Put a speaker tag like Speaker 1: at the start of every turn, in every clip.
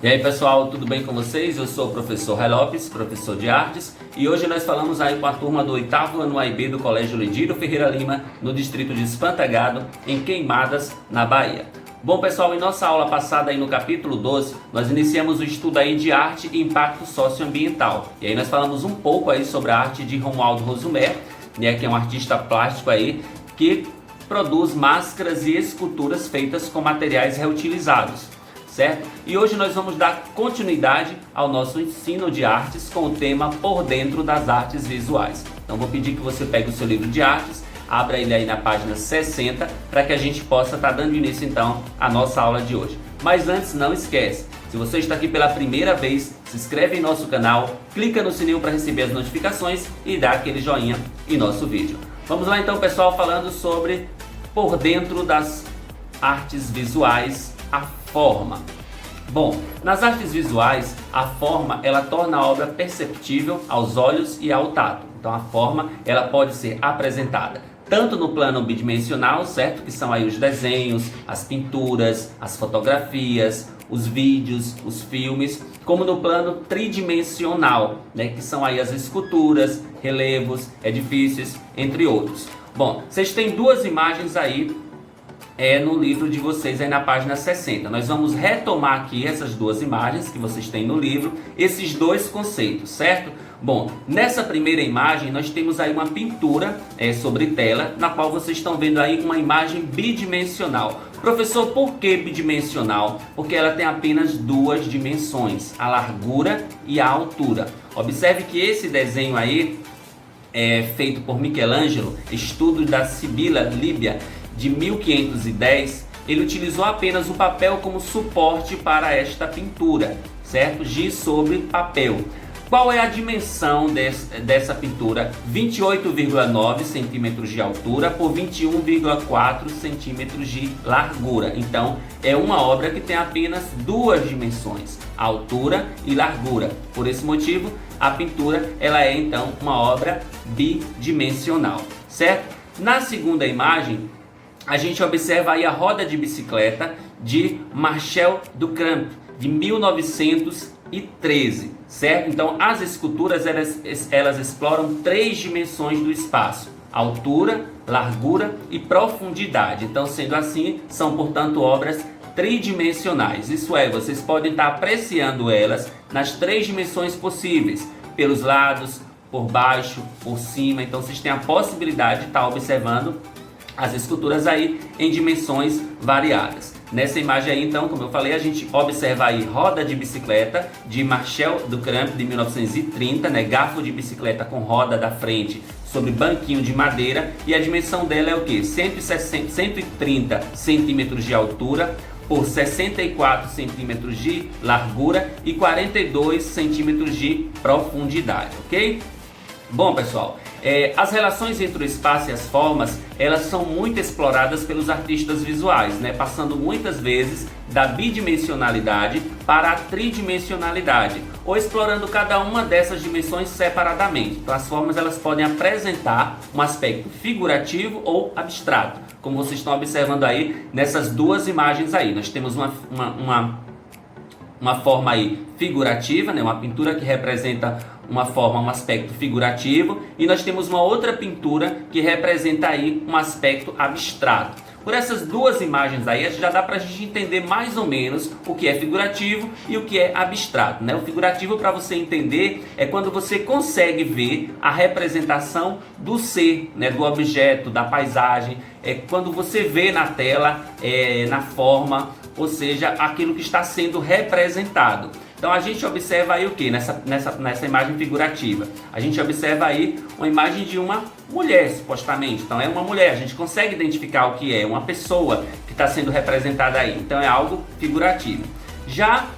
Speaker 1: E aí pessoal, tudo bem com vocês? Eu sou o professor Ray Lopes, professor de artes, e hoje nós falamos aí com a turma do 8º ano AIB do Colégio Lidírio Ferreira Lima, no distrito de Espantagado, em Queimadas, na Bahia. Bom pessoal, em nossa aula passada aí no capítulo 12, nós iniciamos o estudo aí de arte e impacto socioambiental. E aí nós falamos um pouco aí sobre a arte de Romualdo Rosumer, né, que é um artista plástico aí, que produz máscaras e esculturas feitas com materiais reutilizados. Certo? E hoje nós vamos dar continuidade ao nosso ensino de artes com o tema Por Dentro das Artes Visuais. Então vou pedir que você pegue o seu livro de artes, abra ele aí na página 60, para que a gente possa estar dando início então à nossa aula de hoje. Mas antes, não esquece, se você está aqui pela primeira vez, se inscreve em nosso canal, clica no sininho para receber as notificações e dá aquele joinha em nosso vídeo. Vamos lá então pessoal, falando sobre Por Dentro das Artes Visuais, a forma. Bom, nas artes visuais, a forma ela torna a obra perceptível aos olhos e ao tato. Então a forma ela pode ser apresentada tanto no plano bidimensional, certo? Que são aí os desenhos, as pinturas, as fotografias, os vídeos, os filmes, como no plano tridimensional, né? Que são aí as esculturas, relevos, edifícios, entre outros. Bom, vocês têm duas imagens aí no livro de vocês, aí na página 60. Nós vamos retomar aqui essas duas imagens que vocês têm no livro, esses dois conceitos, certo? Bom, nessa primeira imagem nós temos aí uma pintura sobre tela, na qual vocês estão vendo aí uma imagem bidimensional. Professor, por que bidimensional? Porque ela tem apenas duas dimensões, a largura e a altura. Observe que esse desenho aí é feito por Michelangelo, estudos da Sibila Líbia, de 1510, ele utilizou apenas o papel como suporte para esta pintura, certo? Giz sobre papel. Qual é a dimensão dessa pintura? 28,9 centímetros de altura por 21,4 centímetros de largura. Então, é uma obra que tem apenas duas dimensões, altura e largura. Por esse motivo, a pintura ela é então uma obra bidimensional, certo? Na segunda imagem, a gente observa aí a roda de bicicleta de Marcel Duchamp, de 1913, certo? Então, as esculturas, elas exploram três dimensões do espaço: altura, largura e profundidade. Então, sendo assim, são, portanto, obras tridimensionais. Isso é, vocês podem estar apreciando elas nas três dimensões possíveis, pelos lados, por baixo, por cima. Então, vocês têm a possibilidade de estar observando as esculturas aí em dimensões variadas. Nessa imagem aí, então, como eu falei, a gente observa aí roda de bicicleta de Marcel Duchamp, de 1930, né? Garfo de bicicleta com roda da frente sobre banquinho de madeira, e a dimensão dela é o que? 130 centímetros de altura por 64 centímetros de largura e 42 centímetros de profundidade, ok? Bom pessoal, as relações entre o espaço e as formas, elas são muito exploradas pelos artistas visuais, né? Passando muitas vezes da bidimensionalidade para a tridimensionalidade, ou explorando cada uma dessas dimensões separadamente. Então as formas elas podem apresentar um aspecto figurativo ou abstrato, como vocês estão observando aí nessas duas imagens aí. Nós temos uma forma aí figurativa, né? Uma pintura que representa uma forma, um aspecto figurativo, e nós temos uma outra pintura que representa aí um aspecto abstrato. Por essas duas imagens aí, já dá para a gente entender mais ou menos o que é figurativo e o que é abstrato, né? O figurativo, para você entender, é quando você consegue ver a representação do ser, né? Do objeto, da paisagem, é quando você vê na tela, na forma, ou seja, aquilo que está sendo representado. Então a gente observa aí o que nessa imagem figurativa? A gente observa aí uma imagem de uma mulher, supostamente. Então é uma mulher, a gente consegue identificar o que é, uma pessoa que está sendo representada aí. Então é algo figurativo. Já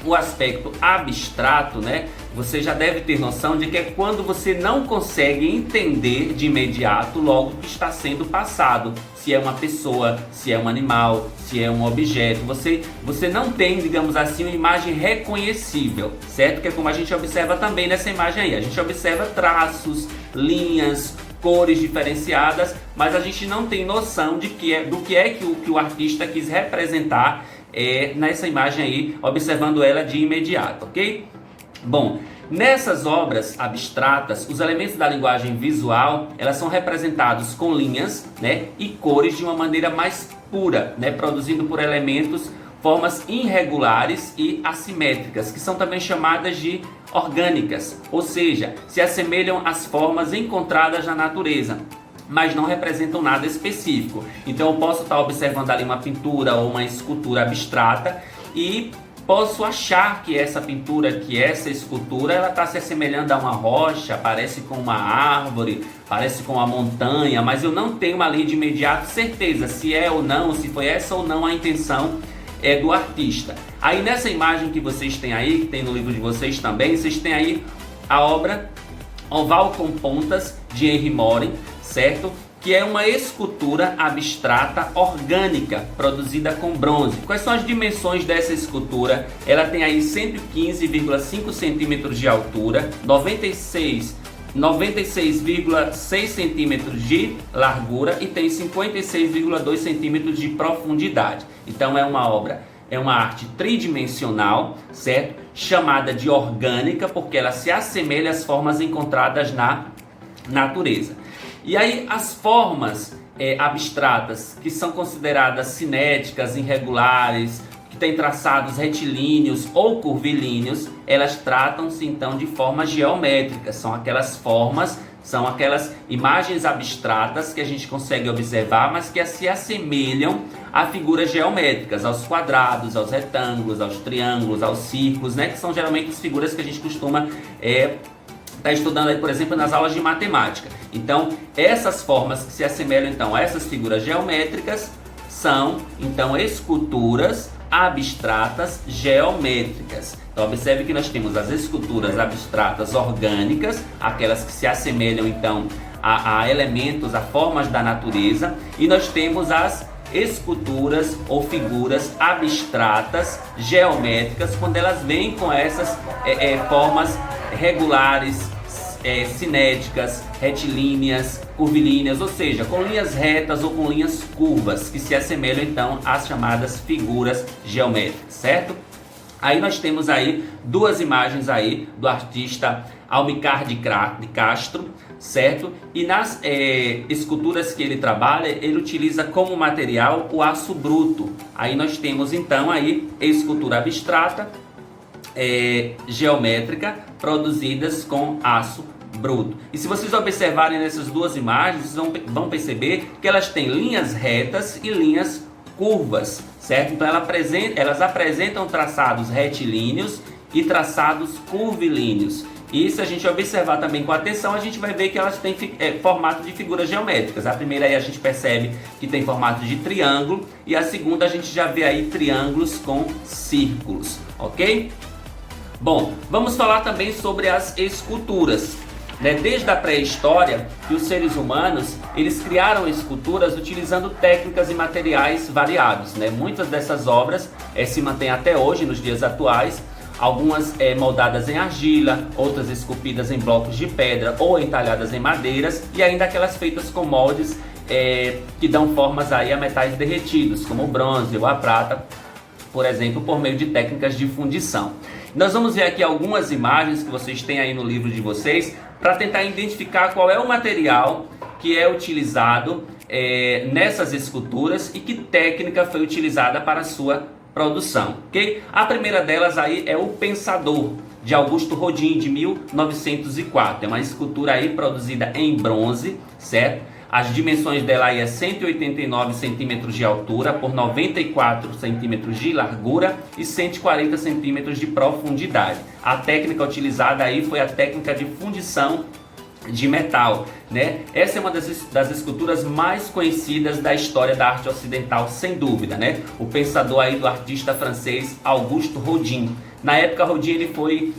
Speaker 1: o aspecto abstrato, né? Você já deve ter noção de que é quando você não consegue entender de imediato logo o que está sendo passado. Se é uma pessoa, se é um animal, se é um objeto. Você não tem, digamos assim, uma imagem reconhecível, certo? Que é como a gente observa também nessa imagem aí. A gente observa traços, linhas, cores diferenciadas, mas a gente não tem noção do que é que o artista quis representar nessa imagem aí, observando ela de imediato, ok? Bom, nessas obras abstratas, os elementos da linguagem visual, elas são representados com linhas, né, e cores de uma maneira mais pura, né, produzindo por elementos formas irregulares e assimétricas, que são também chamadas de orgânicas, ou seja, se assemelham às formas encontradas na natureza, mas não representam nada específico. Então eu posso estar observando ali uma pintura ou uma escultura abstrata e posso achar que essa pintura, que essa escultura, ela está se assemelhando a uma rocha, parece com uma árvore, parece com uma montanha, mas eu não tenho ali de imediato certeza se é ou não, se foi essa ou não a intenção do artista. Aí nessa imagem que vocês têm aí, que tem no livro de vocês também, vocês têm aí a obra Oval com Pontas, de Henry Morin, certo? Que é uma escultura abstrata orgânica, produzida com bronze. Quais são as dimensões dessa escultura? Ela tem aí 115,5 centímetros de altura, 96,6 centímetros de largura e tem 56,2 centímetros de profundidade. Então é uma obra, é uma arte tridimensional, certo? Chamada de orgânica porque ela se assemelha às formas encontradas na natureza. E aí as formas abstratas que são consideradas cinéticas, irregulares, que têm traçados retilíneos ou curvilíneos, elas tratam-se então de formas geométricas. São aquelas imagens abstratas que a gente consegue observar, mas que se assemelham a figuras geométricas, aos quadrados, aos retângulos, aos triângulos, aos círculos, né? Que são geralmente as figuras que a gente costuma está estudando aí, por exemplo, nas aulas de matemática. Então, essas formas que se assemelham então a essas figuras geométricas são então esculturas abstratas geométricas. Então, observe que nós temos as esculturas abstratas orgânicas, aquelas que se assemelham então a elementos, a formas da natureza, e nós temos as esculturas ou figuras abstratas geométricas, quando elas vêm com essas formas regulares, cinéticas, retilíneas, curvilíneas, ou seja, com linhas retas ou com linhas curvas, que se assemelham então às chamadas figuras geométricas, certo? Aí nós temos aí duas imagens aí do artista Almícar de Castro, certo? E nas esculturas que ele trabalha, ele utiliza como material o aço bruto. Aí nós temos então aí escultura abstrata, geométrica, produzidas com aço bruto. E se vocês observarem nessas duas imagens, vocês vão perceber que elas têm linhas retas e linhas curvas, certo? Então elas apresentam traçados retilíneos e traçados curvilíneos. E se a gente observar também com atenção, a gente vai ver que elas têm formato de figuras geométricas. A primeira aí a gente percebe que tem formato de triângulo, e a segunda a gente já vê aí triângulos com círculos, ok? Bom, vamos falar também sobre as esculturas. Desde a pré-história, que os seres humanos eles criaram esculturas utilizando técnicas e materiais variados. Muitas dessas obras se mantêm até hoje, nos dias atuais. Algumas moldadas em argila, outras esculpidas em blocos de pedra ou entalhadas em madeiras, e ainda aquelas feitas com moldes que dão formas aí a metais derretidos, como o bronze ou a prata, por exemplo, por meio de técnicas de fundição. Nós vamos ver aqui algumas imagens que vocês têm aí no livro de vocês, para tentar identificar qual é o material que é utilizado nessas esculturas e que técnica foi utilizada para a sua produção, ok? A primeira delas aí é o Pensador, de Augusto Rodin, de 1904. É uma escultura aí produzida em bronze, certo? As dimensões dela aí é 189 centímetros de altura por 94 centímetros de largura e 140 centímetros de profundidade. A técnica utilizada aí foi a técnica de fundição de metal, Essa é uma das esculturas mais conhecidas da história da arte ocidental, sem dúvida, O Pensador aí do artista francês Auguste Rodin. Na época, Rodin ele foi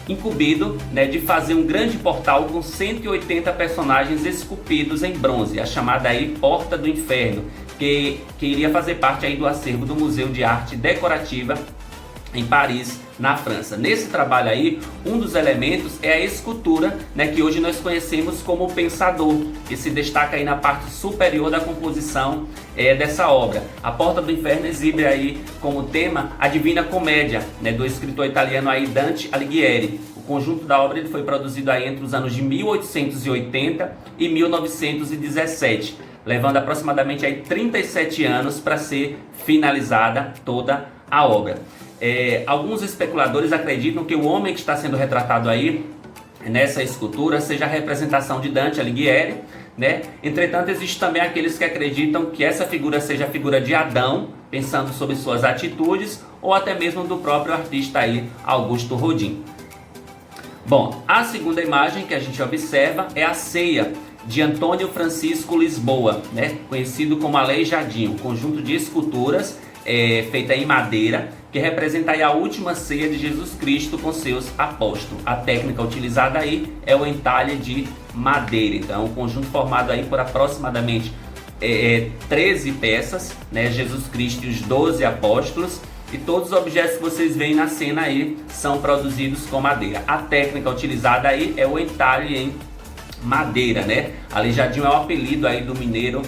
Speaker 1: incumbido de fazer um grande portal com 180 personagens esculpidos em bronze, a chamada aí Porta do Inferno, que iria fazer parte aí do acervo do Museu de Arte Decorativa em Paris, na França. Nesse trabalho aí, um dos elementos é a escultura, né, que hoje nós conhecemos como o Pensador, que se destaca aí na parte superior da composição dessa obra. A Porta do Inferno exibe aí como tema a Divina Comédia, né, do escritor italiano aí Dante Alighieri. O conjunto da obra ele foi produzido aí entre os anos de 1880 e 1917, levando aproximadamente aí 37 anos para ser finalizada toda a obra. Alguns especuladores acreditam que o homem que está sendo retratado aí nessa escultura seja a representação de Dante Alighieri, né? Entretanto, existem também aqueles que acreditam que essa figura seja a figura de Adão, pensando sobre suas atitudes, ou até mesmo do próprio artista aí, Augusto Rodin. Bom, a segunda imagem que a gente observa é a Ceia de Antônio Francisco Lisboa, né? Conhecido como Aleijadinho, um conjunto de esculturas feita em madeira, que representa aí a última ceia de Jesus Cristo com seus apóstolos. A técnica utilizada aí é o entalhe de madeira. Então, um conjunto formado aí por aproximadamente 13 peças, né? Jesus Cristo e os 12 apóstolos. E todos os objetos que vocês veem na cena aí são produzidos com madeira. A técnica utilizada aí é o entalhe em madeira, né? Aleijadinho é o apelido aí do mineiro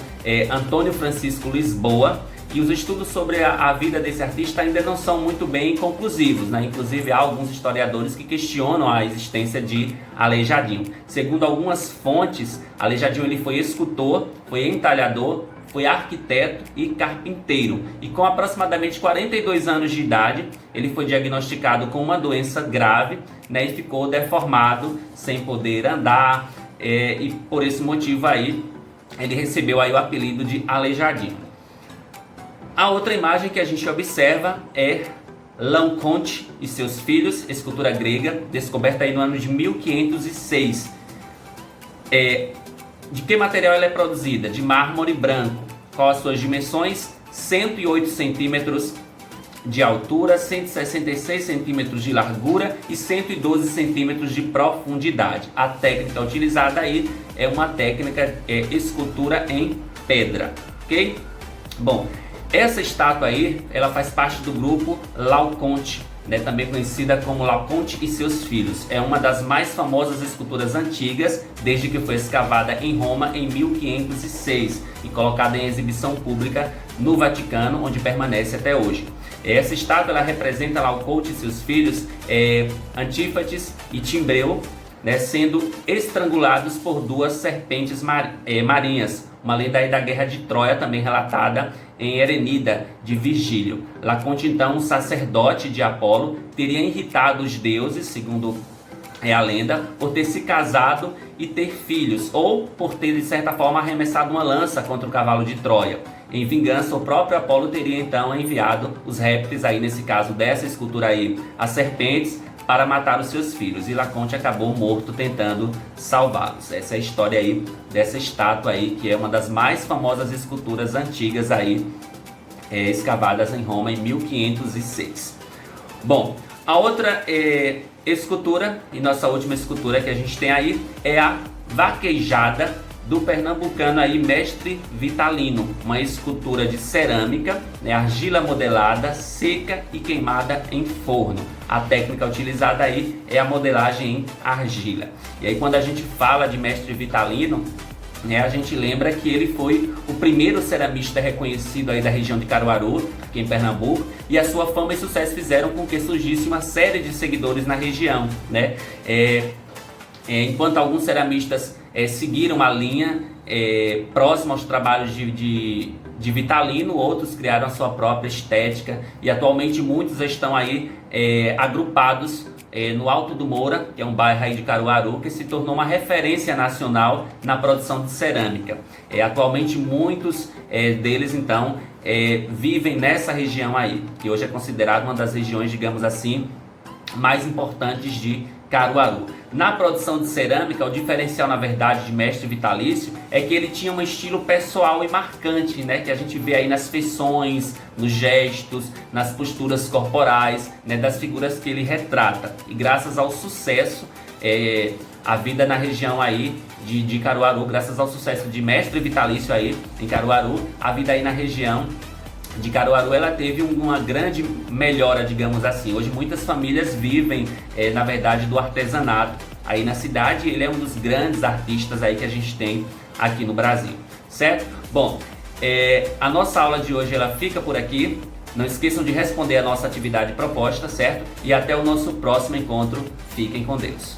Speaker 1: Antônio Francisco Lisboa. E os estudos sobre a vida desse artista ainda não são muito bem conclusivos, né? Inclusive há alguns historiadores que questionam a existência de Aleijadinho. Segundo algumas fontes, Aleijadinho ele foi escultor, foi entalhador, foi arquiteto e carpinteiro. E com aproximadamente 42 anos de idade, ele foi diagnosticado com uma doença grave, né? E ficou deformado, sem poder andar, e por esse motivo aí, ele recebeu aí o apelido de Aleijadinho. A outra imagem que a gente observa é Laoconte e seus filhos, escultura grega, descoberta aí no ano de 1506. De que material ela é produzida? De mármore branco. Qual as suas dimensões? 108 centímetros de altura, 166 centímetros de largura e 112 centímetros de profundidade. A técnica utilizada aí é uma técnica escultura em pedra, ok? Bom, essa estátua aí, ela faz parte do grupo Laoconte, né, também conhecida como Laoconte e seus filhos. É uma das mais famosas esculturas antigas, desde que foi escavada em Roma em 1506 e colocada em exibição pública no Vaticano, onde permanece até hoje. Essa estátua ela representa Laoconte e seus filhos, Antífates e Timbreu, né, sendo estrangulados por duas serpentes marinhas. Uma lenda aí da Guerra de Troia, também relatada em Herenida, de Virgílio. Laoconte, então, um sacerdote de Apolo, teria irritado os deuses, segundo a lenda, por ter se casado e ter filhos, ou por ter, de certa forma, arremessado uma lança contra o cavalo de Troia. Em vingança, o próprio Apolo teria, então, enviado os répteis, aí nesse caso dessa escultura aí, as serpentes, para matar os seus filhos, e Laoconte acabou morto tentando salvá-los. Essa é a história aí dessa estátua aí, que é uma das mais famosas esculturas antigas aí, escavadas em Roma em 1506. Bom, a outra escultura, e nossa última escultura que a gente tem aí, é a Vaquejada do pernambucano aí, Mestre Vitalino, uma escultura de cerâmica, né, argila modelada, seca e queimada em forno. A técnica utilizada aí é a modelagem em argila. E aí quando a gente fala de Mestre Vitalino, né, a gente lembra que ele foi o primeiro ceramista reconhecido aí da região de Caruaru, aqui em Pernambuco, e a sua fama e sucesso fizeram com que surgisse uma série de seguidores na região, né? Enquanto alguns ceramistas seguiram a linha próxima aos trabalhos de Vitalino, outros criaram a sua própria estética, e atualmente muitos estão aí agrupados no Alto do Moura, que é um bairro aí de Caruaru, que se tornou uma referência nacional na produção de cerâmica. Atualmente muitos deles então vivem nessa região aí, que hoje é considerada uma das regiões, digamos assim, mais importantes de Caruaru. Na produção de cerâmica, o diferencial, na verdade, de Mestre Vitalício é que ele tinha um estilo pessoal e marcante, né, que a gente vê aí nas feições, nos gestos, nas posturas corporais, né, das figuras que ele retrata. E graças ao sucesso, a vida na região aí de Caruaru, graças ao sucesso de Mestre Vitalício aí em Caruaru, a vida aí na região de Caruaru, ela teve uma grande melhora, digamos assim. Hoje muitas famílias vivem, na verdade, do artesanato aí na cidade. Ele é um dos grandes artistas aí que a gente tem aqui no Brasil, certo? Bom, a nossa aula de hoje ela fica por aqui. Não esqueçam de responder a nossa atividade proposta, certo? E até o nosso próximo encontro. Fiquem com Deus.